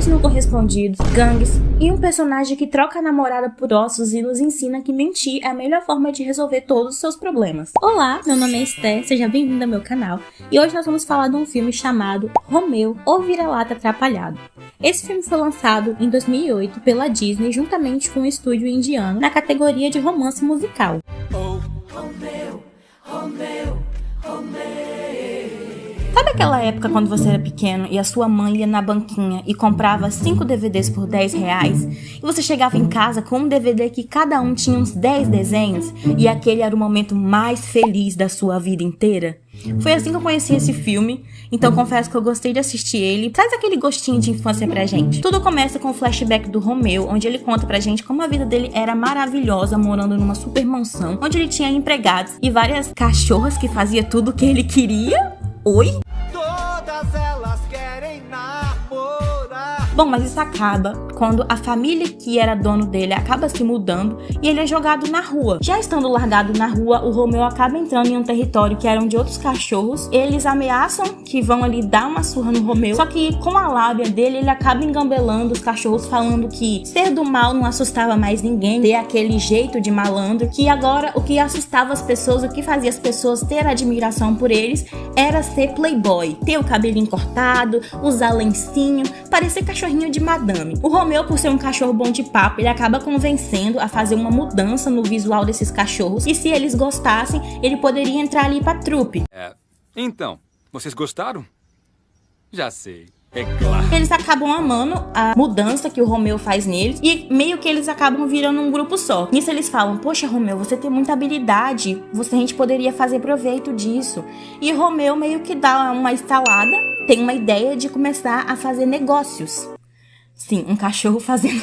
amores não correspondidos, gangues e um personagem que troca a namorada por ossos e nos ensina que mentir é a melhor forma de resolver todos os seus problemas. Olá, meu nome é Esther, seja bem-vindo ao meu canal e hoje nós vamos falar de um filme chamado Romeu, o Vira-Lata Atrapalhado. Esse filme foi lançado em 2008 pela Disney juntamente com um estúdio indiano na categoria de romance musical. Sabe aquela época quando você era pequeno e a sua mãe ia na banquinha e comprava 5 DVDs por R$10 e você chegava em casa com um DVD que cada um tinha uns 10 desenhos e aquele era o momento mais feliz da sua vida inteira? Foi assim que eu conheci esse filme, então confesso que eu gostei de assistir ele. Traz aquele gostinho de infância pra gente. Tudo começa com o flashback do Romeu, onde ele conta pra gente como a vida dele era maravilhosa, morando numa super mansão, onde ele tinha empregados e várias cachorras que fazia tudo o que ele queria. Oi? Todas elas querem namorar. Bom, mas isso acaba quando a família que era dono dele acaba se mudando e ele é jogado na rua. Já estando largado na rua, o Romeu acaba entrando em um território que eram de outros cachorros. Eles ameaçam que vão ali dar uma surra no Romeu, só que com a lábia dele, ele acaba engambelando os cachorros, falando que ser do mal não assustava mais ninguém, ter aquele jeito de malandro, que agora o que assustava as pessoas, o que fazia as pessoas ter admiração por eles, era ser playboy, ter o cabelinho cortado, usar lencinho, parecer cachorrinho de madame. O Romeu, por ser um cachorro bom de papo, ele acaba convencendo a fazer uma mudança no visual desses cachorros, e se eles gostassem, ele poderia entrar ali pra trupe. Então, vocês gostaram? Já sei, é claro. Eles acabam amando a mudança que o Romeu faz neles e meio que eles acabam virando um grupo só. Nisso eles falam, poxa Romeu, você tem muita habilidade, a gente poderia fazer proveito disso. E o Romeu meio que dá uma estalada, tem uma ideia de começar a fazer negócios. Sim, um cachorro fazendo...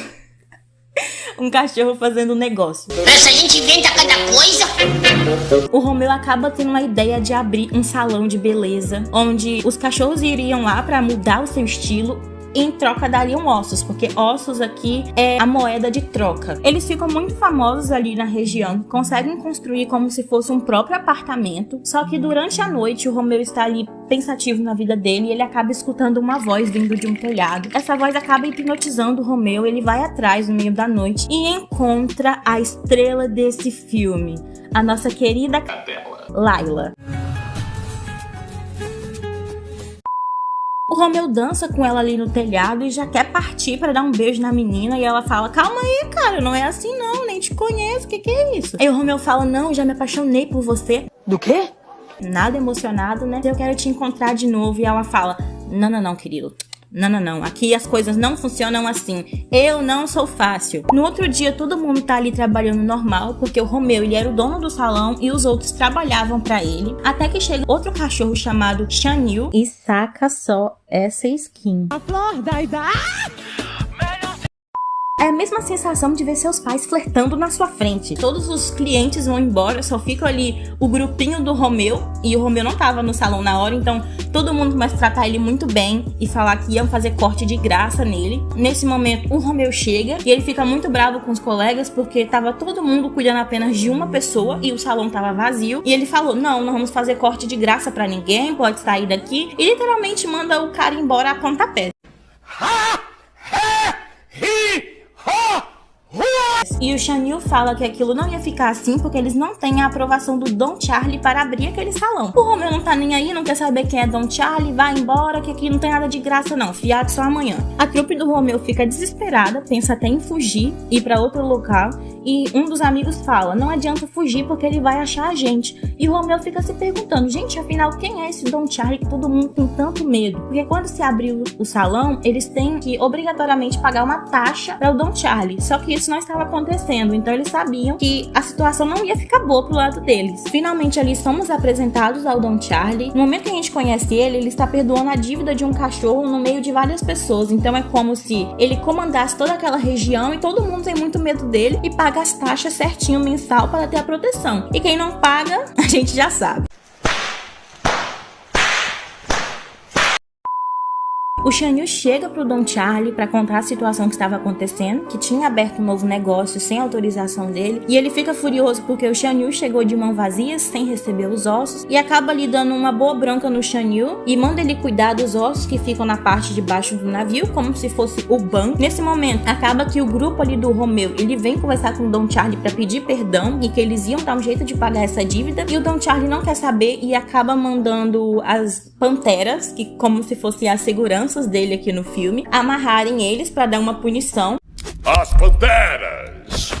um cachorro fazendo negócio. Essa gente inventa cada coisa. O Romeu acaba tendo uma ideia de abrir um salão de beleza, onde os cachorros iriam lá pra mudar o seu estilo e em troca dariam ossos, porque ossos aqui é a moeda de troca. Eles ficam muito famosos ali na região, conseguem construir como se fosse um próprio apartamento, só que durante a noite o Romeu está ali pensativo na vida dele e ele acaba escutando uma voz vindo de um telhado. Essa voz acaba hipnotizando o Romeu, ele vai atrás no meio da noite e encontra a estrela desse filme, a nossa querida Layla. O Romeu dança com ela ali no telhado e já quer partir pra dar um beijo na menina. E ela fala, calma aí, cara, não é assim não, nem te conheço, que é isso? Aí o Romeu fala, não, já me apaixonei por você. Do quê? Nada emocionado, né? Eu quero te encontrar de novo. E ela fala, não, querido. Não, aqui as coisas não funcionam assim. Eu não sou fácil. No outro dia, todo mundo tá ali trabalhando normal, porque o Romeu, ele era o dono do salão e os outros trabalhavam pra ele. Até que chega outro cachorro chamado Chanil e saca só essa skin. A flor da idade. É a mesma sensação de ver seus pais flertando na sua frente. Todos os clientes vão embora, só fica ali o grupinho do Romeu. E o Romeu não tava no salão na hora, então todo mundo começa a tratar ele muito bem e falar que iam fazer corte de graça nele. Nesse momento, o Romeu chega e ele fica muito bravo com os colegas porque tava todo mundo cuidando apenas de uma pessoa e o salão tava vazio. E ele falou, não vamos fazer corte de graça pra ninguém, pode sair daqui. E literalmente manda o cara embora a pontapé. E o Chanil fala que aquilo não ia ficar assim porque eles não têm a aprovação do Don Charlie para abrir aquele salão. O Romeu não tá nem aí, não quer saber quem é Don Charlie, vai embora que aqui não tem nada de graça não, fiado só amanhã. A trupe do Romeu fica desesperada, pensa até em fugir, ir para outro local e um dos amigos fala, não adianta fugir porque ele vai achar a gente. E o Romeu fica se perguntando, gente, afinal quem é esse Don Charlie que todo mundo tem tanto medo? Porque quando se abriu o salão, eles têm que obrigatoriamente pagar uma taxa para o Don Charlie, só que isso não estava acontecendo, então eles sabiam que a situação não ia ficar boa pro lado deles. Finalmente ali somos apresentados ao Don Charlie. No momento que a gente conhece ele, ele está perdoando a dívida de um cachorro no meio de várias pessoas, então é como se ele comandasse toda aquela região e todo mundo tem muito medo dele e paga as taxas certinho mensal para ter a proteção. E quem não paga, a gente já sabe. O Shan Yu chega pro Don Charlie pra contar a situação que estava acontecendo, que tinha aberto um novo negócio sem autorização dele, e ele fica furioso porque o Shan Yu chegou de mão vazia, sem receber os ossos, e acaba lhe dando uma boa bronca no Shan Yu e manda ele cuidar dos ossos que ficam na parte de baixo do navio, como se fosse o banco. Nesse momento, acaba que o grupo ali do Romeu, ele vem conversar com o Don Charlie pra pedir perdão e que eles iam dar um jeito de pagar essa dívida, e o Don Charlie não quer saber e acaba mandando as panteras, que como se fossem as seguranças dele aqui no filme, amarrarem eles pra dar uma punição. As panteras!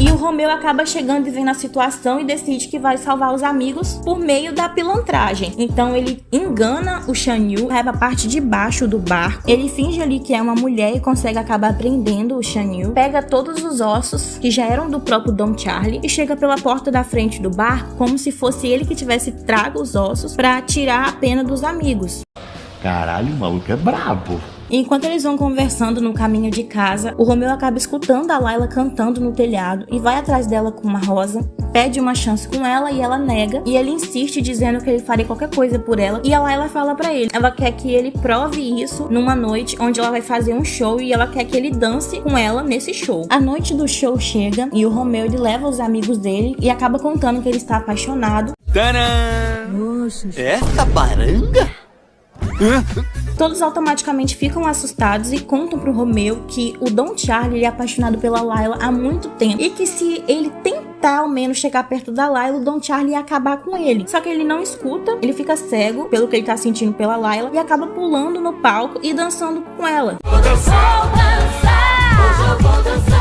E o Romeu acaba chegando e vendo a situação e decide que vai salvar os amigos por meio da pilantragem. Então ele engana o Shan Yu, leva a parte de baixo do barco, ele finge ali que é uma mulher e consegue acabar prendendo o Shan Yu, pega todos os ossos que já eram do próprio Don Charlie e chega pela porta da frente do barco como se fosse ele que tivesse trago os ossos pra tirar a pena dos amigos. Caralho, o maluco é brabo. Enquanto eles vão conversando no caminho de casa, o Romeu acaba escutando a Layla cantando no telhado e vai atrás dela com uma rosa, pede uma chance com ela e ela nega, e ele insiste dizendo que ele faria qualquer coisa por ela, e a Layla fala pra ele, ela quer que ele prove isso numa noite onde ela vai fazer um show e ela quer que ele dance com ela nesse show. A noite do show chega e o Romeu ele leva os amigos dele e acaba contando que ele está apaixonado. Tadã! Esta baranga? Todos automaticamente ficam assustados e contam pro Romeu que o Don Charlie é apaixonado pela Layla há muito tempo e que se ele tentar ao menos chegar perto da Layla, o Don Charlie ia acabar com ele. Só que ele não escuta, ele fica cego pelo que ele tá sentindo pela Layla e acaba pulando no palco e dançando com ela.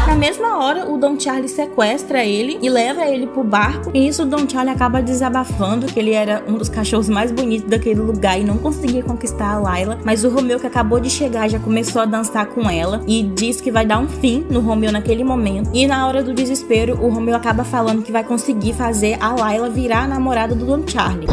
Na mesma hora, o Don Charlie sequestra ele e leva ele pro barco. E isso o Don Charlie acaba desabafando que ele era um dos cachorros mais bonitos daquele lugar e não conseguia conquistar a Layla. Mas o Romeu, que acabou de chegar, já começou a dançar com ela e diz que vai dar um fim no Romeu naquele momento. E na hora do desespero, o Romeu acaba falando que vai conseguir fazer a Layla virar a namorada do Don Charlie.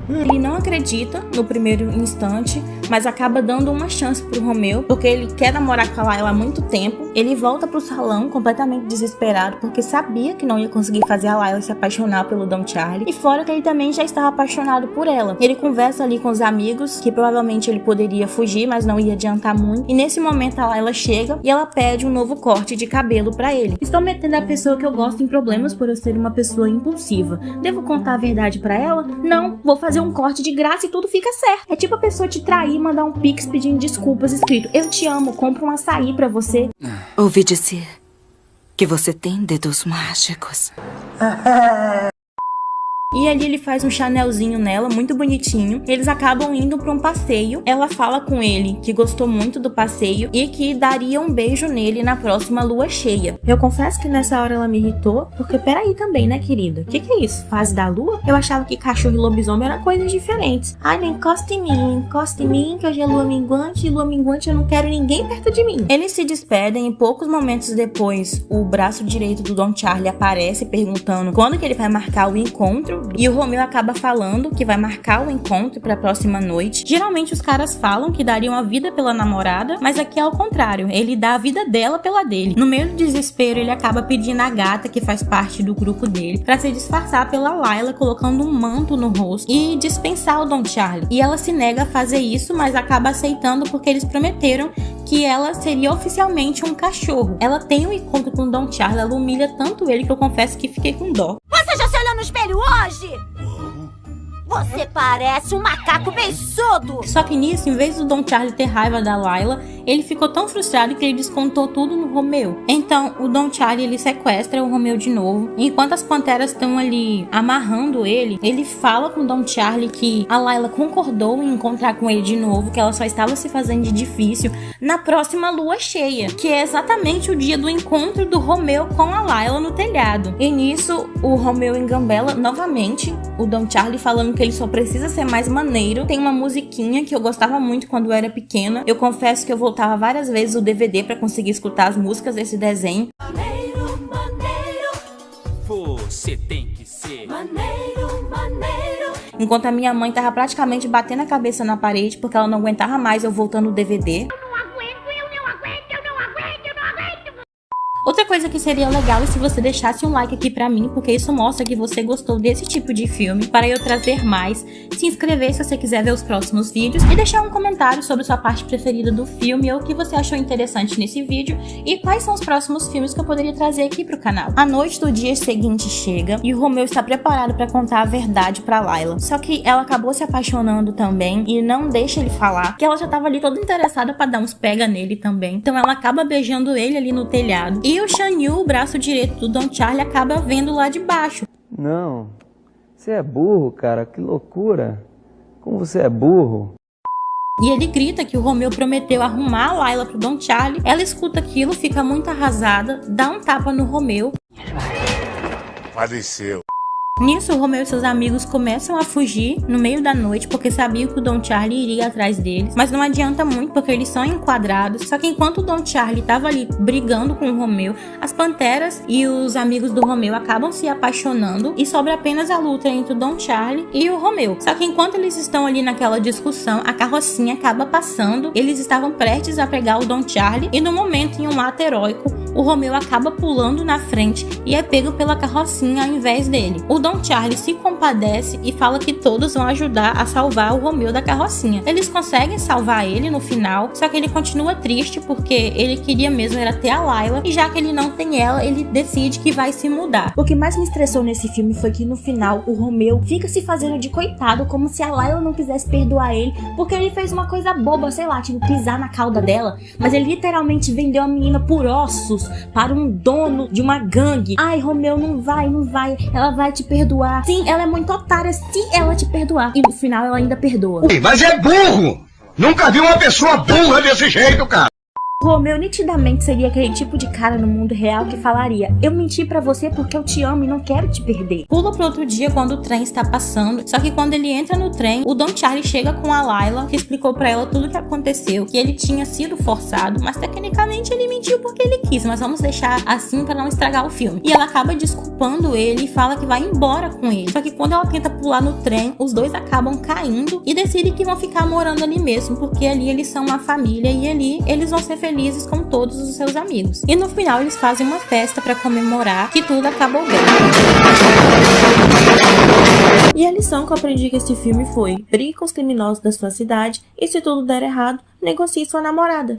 Ele não acredita no primeiro instante, mas acaba dando uma chance pro Romeu, porque ele quer namorar com a Layla há muito tempo. Ele volta pro salão completamente desesperado, porque sabia que não ia conseguir fazer a Layla se apaixonar pelo Don Charlie, e fora que ele também já estava apaixonado por ela. Ele conversa ali com os amigos, que provavelmente ele poderia fugir, mas não ia adiantar muito, e nesse momento a Layla chega e ela pede um novo corte de cabelo pra ele. Estou metendo a pessoa que eu gosto em problemas por eu ser uma pessoa impulsiva. Devo contar a verdade pra ela? Não, vou fazer um corte de graça e tudo fica certo. É tipo a pessoa te trair e mandar um pix pedindo desculpas escrito: eu te amo, compro um açaí pra você. Ouvi dizer que você tem dedos mágicos. E ali ele faz um chanelzinho nela, muito bonitinho. Eles acabam indo pra um passeio. Ela fala com ele que gostou muito do passeio e que daria um beijo nele na próxima lua cheia. Eu confesso que nessa hora ela me irritou, porque peraí também, né, querida? O que é isso? Fase da lua? Eu achava que cachorro e lobisomem eram coisas diferentes. Ai, não encosta em mim, que hoje é lua minguante, e lua minguante eu não quero ninguém perto de mim. Eles se despedem e poucos momentos depois, o braço direito do Don Charlie aparece perguntando quando que ele vai marcar o encontro. E o Romeu acaba falando que vai marcar o encontro pra próxima noite. Geralmente os caras falam que dariam a vida pela namorada, mas aqui é ao contrário, ele dá a vida dela pela dele. No meio do desespero, ele acaba pedindo a gata, que faz parte do grupo dele, pra se disfarçar pela Layla, colocando um manto no rosto e dispensar o Don Charlie. E ela se nega a fazer isso, mas acaba aceitando porque eles prometeram que ela seria oficialmente um cachorro. Ela tem um encontro com o Don Charlie, ela humilha tanto ele que eu confesso que fiquei com dó. Você já se olhou no espelho hoje? Você parece um macaco beiçudo! Só que nisso, em vez do Don Charlie ter raiva da Layla, ele ficou tão frustrado que ele descontou tudo no Romeu. Então, o Don Charlie, ele sequestra o Romeu de novo. E enquanto as panteras estão ali amarrando ele, ele fala com o Don Charlie que a Layla concordou em encontrar com ele de novo, que ela só estava se fazendo de difícil na próxima lua cheia, que é exatamente o dia do encontro do Romeu com a Layla no telhado. E nisso, o Romeu engambela novamente o Don Charlie, falando que ele só precisa ser mais maneiro. Tem uma musiquinha que eu gostava muito quando eu era pequena. Eu confesso que eu voltava várias vezes o DVD pra conseguir escutar as músicas desse desenho. Maneiro, maneiro. Você tem que ser. Maneiro, maneiro. Enquanto a minha mãe tava praticamente batendo a cabeça na parede porque ela não aguentava mais eu voltando o DVD. Outra coisa que seria legal se você deixasse um like aqui pra mim, porque isso mostra que você gostou desse tipo de filme, para eu trazer mais. Se inscrever se você quiser ver os próximos vídeos e deixar um comentário sobre sua parte preferida do filme ou o que você achou interessante nesse vídeo e quais são os próximos filmes que eu poderia trazer aqui pro canal. A noite do dia seguinte chega e o Romeu está preparado para contar a verdade pra Layla. Só que ela acabou se apaixonando também e não deixa ele falar, que ela já tava ali toda interessada pra dar uns pega nele também. Então ela acaba beijando ele ali no telhado. E o Shan Yu, o braço direito do Don Charlie, acaba vendo lá de baixo. Não, você é burro, cara, que loucura. Como você é burro. E ele grita que o Romeu prometeu arrumar a Layla pro Don Charlie. Ela escuta aquilo, fica muito arrasada, dá um tapa no Romeu. Faleceu. Nisso, o Romeu e seus amigos começam a fugir no meio da noite porque sabiam que o Don Charlie iria atrás deles, mas não adianta muito porque eles são enquadrados. Só que enquanto o Don Charlie estava ali brigando com o Romeu, as panteras e os amigos do Romeu acabam se apaixonando e sobra apenas a luta entre o Don Charlie e o Romeu. Só que enquanto eles estão ali naquela discussão, a carrocinha acaba passando, eles estavam prestes a pegar o Don Charlie e no momento, em um ato heróico, o Romeu acaba pulando na frente e é pego pela carrocinha ao invés dele. O Don Charlie se compadece e fala que todos vão ajudar a salvar o Romeu da carrocinha. Eles conseguem salvar ele no final, só que ele continua triste porque ele queria mesmo era ter a Layla, e já que ele não tem ela, ele decide que vai se mudar. O que mais me estressou nesse filme foi que no final o Romeu fica se fazendo de coitado, como se a Layla não quisesse perdoar ele, porque ele fez uma coisa boba, sei lá, tipo pisar na cauda dela, mas ele literalmente vendeu a menina por ossos para um dono de uma gangue. Ai, Romeu, não vai, ela vai te perdoar. Sim, ela é muito otária se ela te perdoar. E no final ela ainda perdoa. Mas é burro! Nunca vi uma pessoa burra desse jeito, cara! O Romeu nitidamente seria aquele tipo de cara no mundo real que falaria: eu menti pra você porque eu te amo e não quero te perder. Pula pro outro dia quando o trem está passando, só que quando ele entra no trem, o Don Charlie chega com a Layla, que explicou pra ela tudo o que aconteceu, que ele tinha sido forçado, mas tecnicamente ele mentiu porque ele quis, mas vamos deixar assim pra não estragar o filme. E ela acaba desculpando ele e fala que vai embora com ele. Só que quando ela tenta pular no trem, os dois acabam caindo e decidem que vão ficar morando ali mesmo, porque ali eles são uma família e ali eles vão ser felizes com todos os seus amigos. E no final eles fazem uma festa para comemorar que tudo acabou bem. E a lição que eu aprendi com esse filme foi: brigue com os criminosos da sua cidade e se tudo der errado, negocie sua namorada.